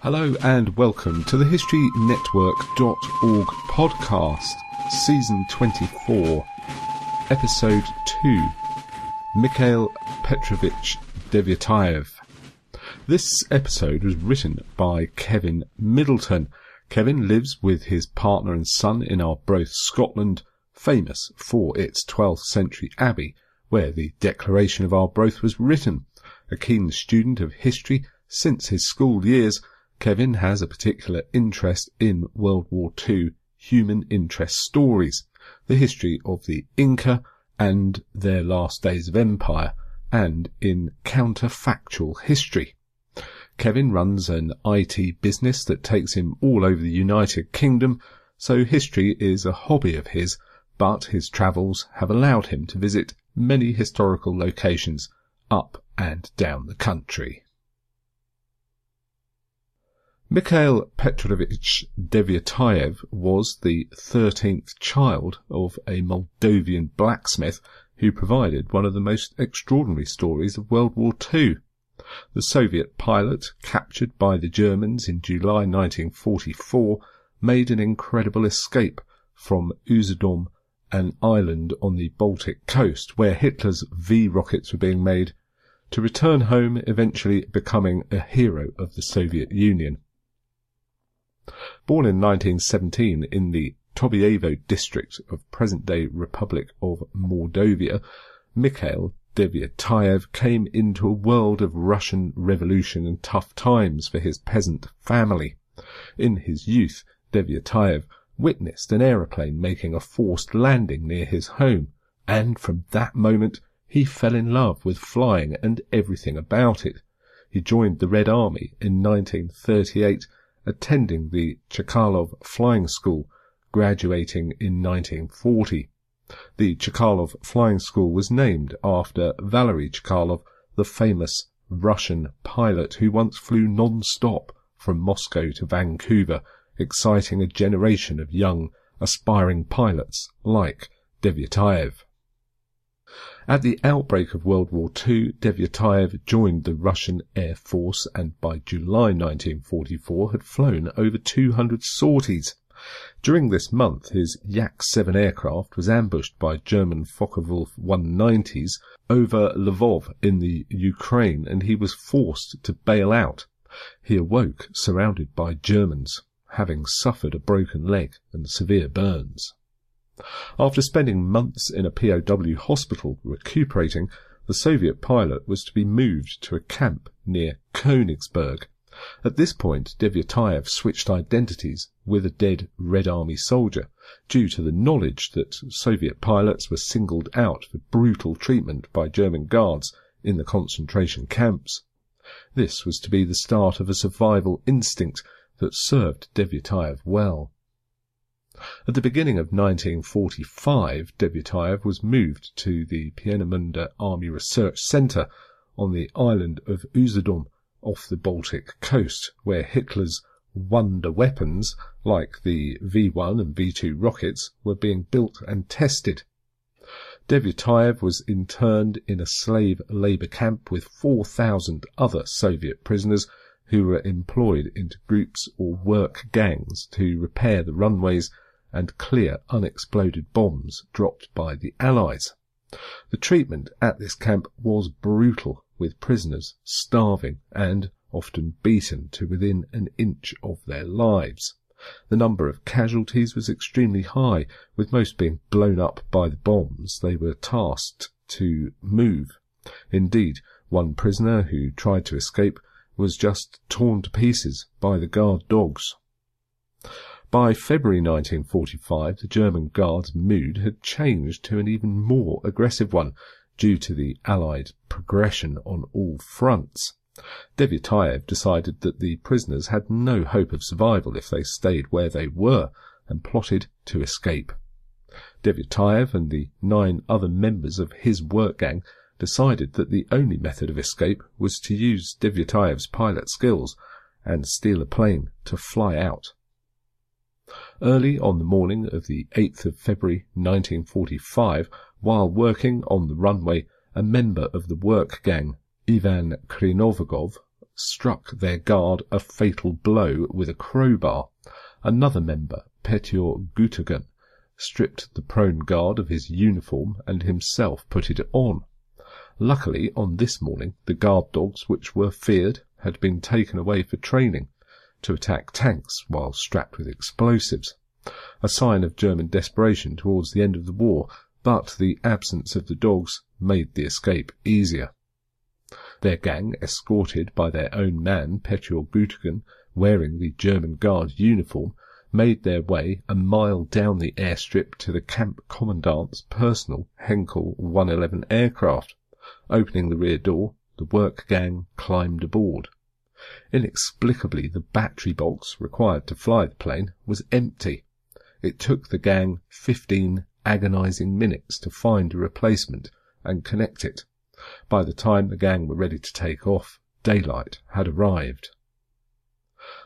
Hello and welcome to the HistoryNetwork.org podcast, Season 24, Episode 2, Mikhail Petrovic Devyataev. This episode was written by Kevin Middleton. Kevin lives with his partner and son in Arbroath, Scotland, famous for its 12th century abbey, where the Declaration of Arbroath was written. A keen student of history since his school years, Kevin has a particular interest in World War II human interest stories, the history of the Inca and their last days of empire, and in counterfactual history. Kevin runs an IT business that takes him all over the United Kingdom, so history is a hobby of his, but his travels have allowed him to visit many historical locations up and down the country. Mikhail Petrovic Devyataev was the 13th child of a Moldovian blacksmith who provided one of the most extraordinary stories of World War II. The Soviet pilot, captured by the Germans in July 1944, made an incredible escape from Usedom, an island on the Baltic coast where Hitler's V rockets were being made, to return home, eventually becoming a hero of the Soviet Union. Born in 1917 in the Tobievo district of present-day Republic of Moldovia, Mikhail Devyataev came into a world of Russian Revolution and tough times for his peasant family. In his youth, Devyataev witnessed an aeroplane making a forced landing near his home, and from that moment he fell in love with flying and everything about it. He joined the Red Army in 1938, attending the Chkalov Flying School, graduating in 1940. The Chkalov Flying School was named after Valery Chkalov, the famous Russian pilot who once flew non-stop from Moscow to Vancouver, exciting a generation of young, aspiring pilots like Devyataev. At the outbreak of World War II, Devyataev joined the Russian Air Force and by July 1944 had flown over 200 sorties. During this month, his Yak-7 aircraft was ambushed by German Focke-Wulf 190s over Lvov in the Ukraine, and he was forced to bail out. He awoke surrounded by Germans, having suffered a broken leg and severe burns. After spending months in a POW hospital recuperating, the Soviet pilot was to be moved to a camp near Königsberg. At this point, Devyataev switched identities with a dead Red Army soldier, due to the knowledge that Soviet pilots were singled out for brutal treatment by German guards in the concentration camps. This was to be the start of a survival instinct that served Devyataev well. At the beginning of 1945, Devyataev was moved to the Pienemunde Army Research Centre on the island of Usedom off the Baltic coast, where Hitler's wonder weapons, like the V-1 and V-2 rockets, were being built and tested. Devyataev was interned in a slave labour camp with 4,000 other Soviet prisoners who were employed into groups or work gangs to repair the runways and clear unexploded bombs dropped by the Allies. The treatment at this camp was brutal, with prisoners starving and often beaten to within an inch of their lives. The number of casualties was extremely high, with most being blown up by the bombs they were tasked to move. Indeed, one prisoner who tried to escape was just torn to pieces by the guard dogs. By February 1945, the German Guard's mood had changed to an even more aggressive one, due to the Allied progression on all fronts. Devyataev decided that the prisoners had no hope of survival if they stayed where they were, and plotted to escape. Devyataev and the 9 other members of his work gang decided that the only method of escape was to use Devyataev's pilot skills and steal a plane to fly out. Early on the morning of the 8th of February 1945, while working on the runway, a member of the work gang, Ivan Krinovagov, struck their guard a fatal blow with a crowbar. Another member, Petr Gutogan, stripped the prone guard of his uniform and himself put it on. Luckily, on this morning, the guard dogs, which were feared, had been taken away for training to attack tanks while strapped with explosives, a sign of German desperation towards the end of the war, but the absence of the dogs made the escape easier. Their gang, escorted by their own man, Petr Gutogan, wearing the German Guard uniform, made their way a mile down the airstrip to the camp commandant's personal Henkel 111 aircraft. Opening the rear door, the work gang climbed aboard. Inexplicably, the battery box required to fly the plane was empty. It took the gang 15 agonizing minutes to find a replacement and connect it. By the time the gang were ready to take off, daylight had arrived.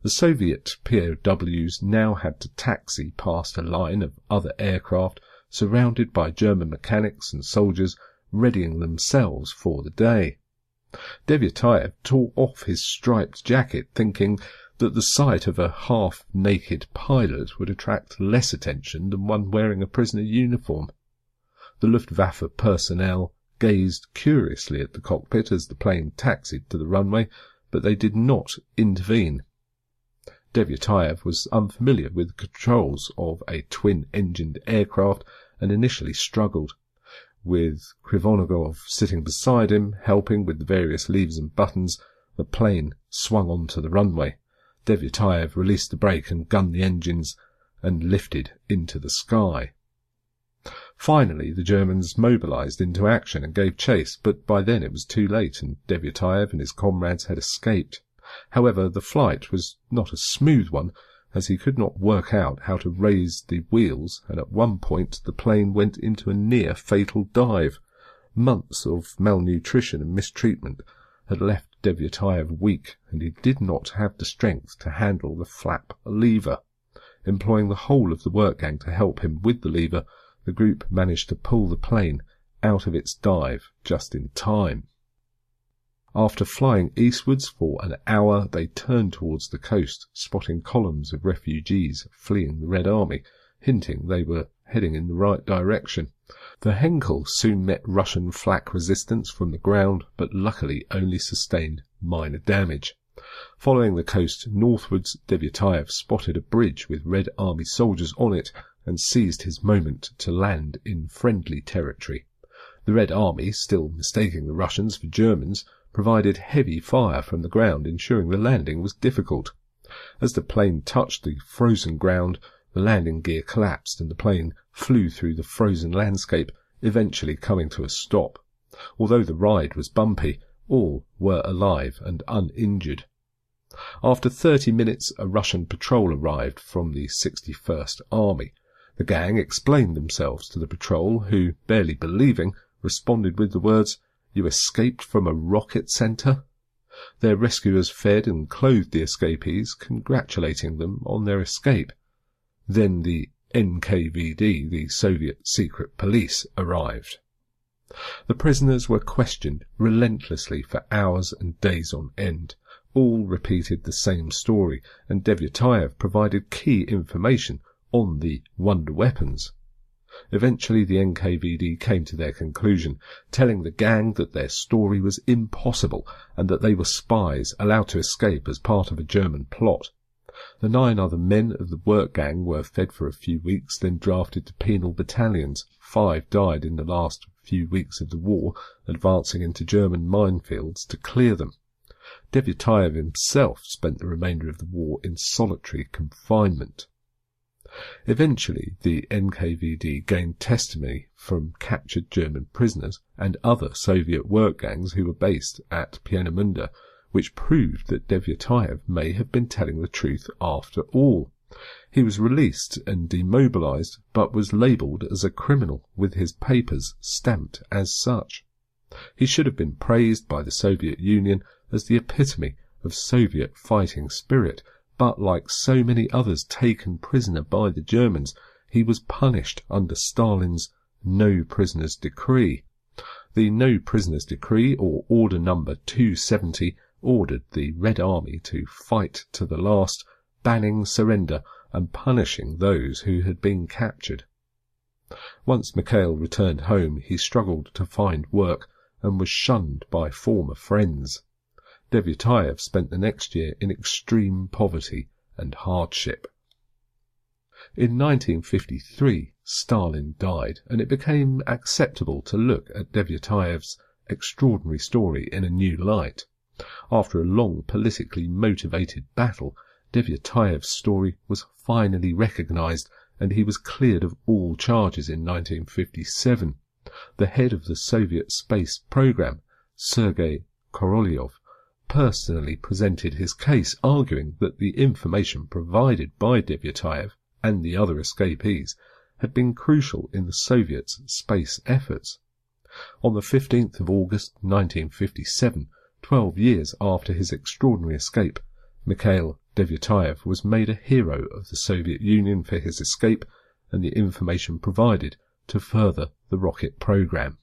The Soviet POWs now had to taxi past a line of other aircraft surrounded by German mechanics and soldiers readying themselves for the day. Devyataev tore off his striped jacket, thinking that the sight of a half-naked pilot would attract less attention than one wearing a prisoner uniform. The Luftwaffe personnel gazed curiously at the cockpit as the plane taxied to the runway, but they did not intervene. Devyataev was unfamiliar with the controls of a twin-engined aircraft and initially struggled. With Krivonogov sitting beside him, helping with the various levers and buttons, the plane swung onto the runway. Devyataev released the brake and gunned the engines and lifted into the sky. Finally, the Germans mobilized into action and gave chase, but by then it was too late, and Devyataev and his comrades had escaped. However, the flight was not a smooth one, as he could not work out how to raise the wheels, and at one point the plane went into a near-fatal dive. Months of malnutrition and mistreatment had left Devyataev weak, and he did not have the strength to handle the flap lever. Employing the whole of the work gang to help him with the lever, the group managed to pull the plane out of its dive just in time. After flying eastwards for an hour, they turned towards the coast, spotting columns of refugees fleeing the Red Army, hinting they were heading in the right direction. The Henkel soon met Russian flak resistance from the ground, but luckily only sustained minor damage. Following the coast northwards, Devyataev spotted a bridge with Red Army soldiers on it and seized his moment to land in friendly territory. The Red Army, still mistaking the Russians for Germans, provided heavy fire from the ground, ensuring the landing was difficult. As the plane touched the frozen ground, the landing gear collapsed and the plane flew through the frozen landscape, eventually coming to a stop. Although the ride was bumpy, all were alive and uninjured. After 30 minutes, a Russian patrol arrived from the 61st Army. The gang explained themselves to the patrol, who, barely believing, responded with the words, "You escaped from a rocket centre?" Their rescuers fed and clothed the escapees, congratulating them on their escape. Then the NKVD, the Soviet secret police, arrived. The prisoners were questioned relentlessly for hours and days on end. All repeated the same story, and Devyataev provided key information on the wonder weapons. Eventually the NKVD came to their conclusion, telling the gang that their story was impossible and that they were spies allowed to escape as part of a German plot. The 9 other men of the work gang were fed for a few weeks, then drafted to penal battalions. 5 died in the last few weeks of the war, advancing into German minefields to clear them. Devyataev himself spent the remainder of the war in solitary confinement. Eventually, the NKVD gained testimony from captured German prisoners and other Soviet work gangs who were based at Pienemunde, which proved that Devyataev may have been telling the truth after all. He was released and demobilized, but was labelled as a criminal with his papers stamped as such. He should have been praised by the Soviet Union as the epitome of Soviet fighting spirit, but like so many others taken prisoner by the Germans, he was punished under Stalin's No Prisoners Decree. The No Prisoners Decree, or Order Number 270, ordered the Red Army to fight to the last, banning surrender and punishing those who had been captured. Once Mikhail returned home, he struggled to find work and was shunned by former friends. Devyataev spent the next year in extreme poverty and hardship. In 1953, Stalin died, and it became acceptable to look at Devyataev's extraordinary story in a new light. After a long politically motivated battle, Devyataev's story was finally recognized, and he was cleared of all charges in 1957. The head of the Soviet space program, Sergei Korolyov, personally presented his case, arguing that the information provided by Devyataev and the other escapees had been crucial in the Soviets' space efforts. On the 15th of August 1957, 12 years after his extraordinary escape, Mikhail Devyataev was made a hero of the Soviet Union for his escape and the information provided to further the rocket program.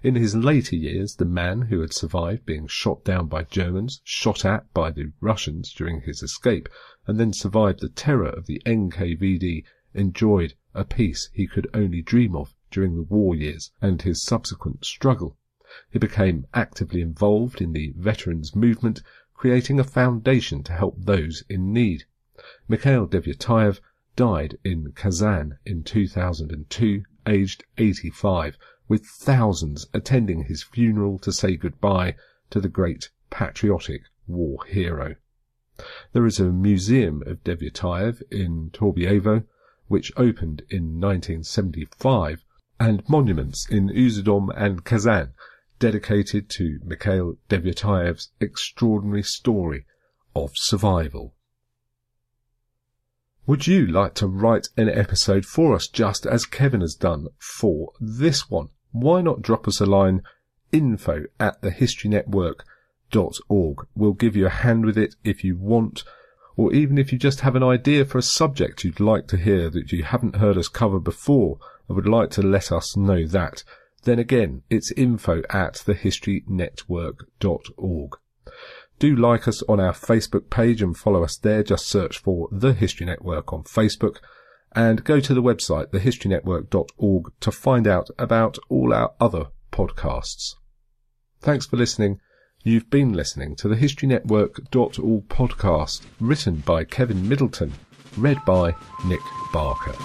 In his later years, the man who had survived being shot down by Germans, shot at by the Russians during his escape, and then survived the terror of the NKVD, enjoyed a peace he could only dream of during the war years and his subsequent struggle. He became actively involved in the veterans movement, creating a foundation to help those in need. Mikhail Devyataev died in Kazan in 2002, aged 85, with thousands attending his funeral to say goodbye to the great patriotic war hero. There is a museum of Devyataev in Torbievo, which opened in 1975, and monuments in Usedom and Kazan dedicated to Mikhail Devyataev's extraordinary story of survival. Would you like to write an episode for us, just as Kevin has done for this one? Why not drop us a line, info@thehistorynetwork.org. We'll give you a hand with it if you want, or even if you just have an idea for a subject you'd like to hear that you haven't heard us cover before and would like to let us know that. Then again, it's info@thehistorynetwork.org. Do like us on our Facebook page and follow us there. Just search for The History Network on Facebook, and go to the website thehistorynetwork.org to find out about all our other podcasts. Thanks for listening. You've been listening to the historynetwork.org podcast, written by Kevin Middleton, read by Nick Barker.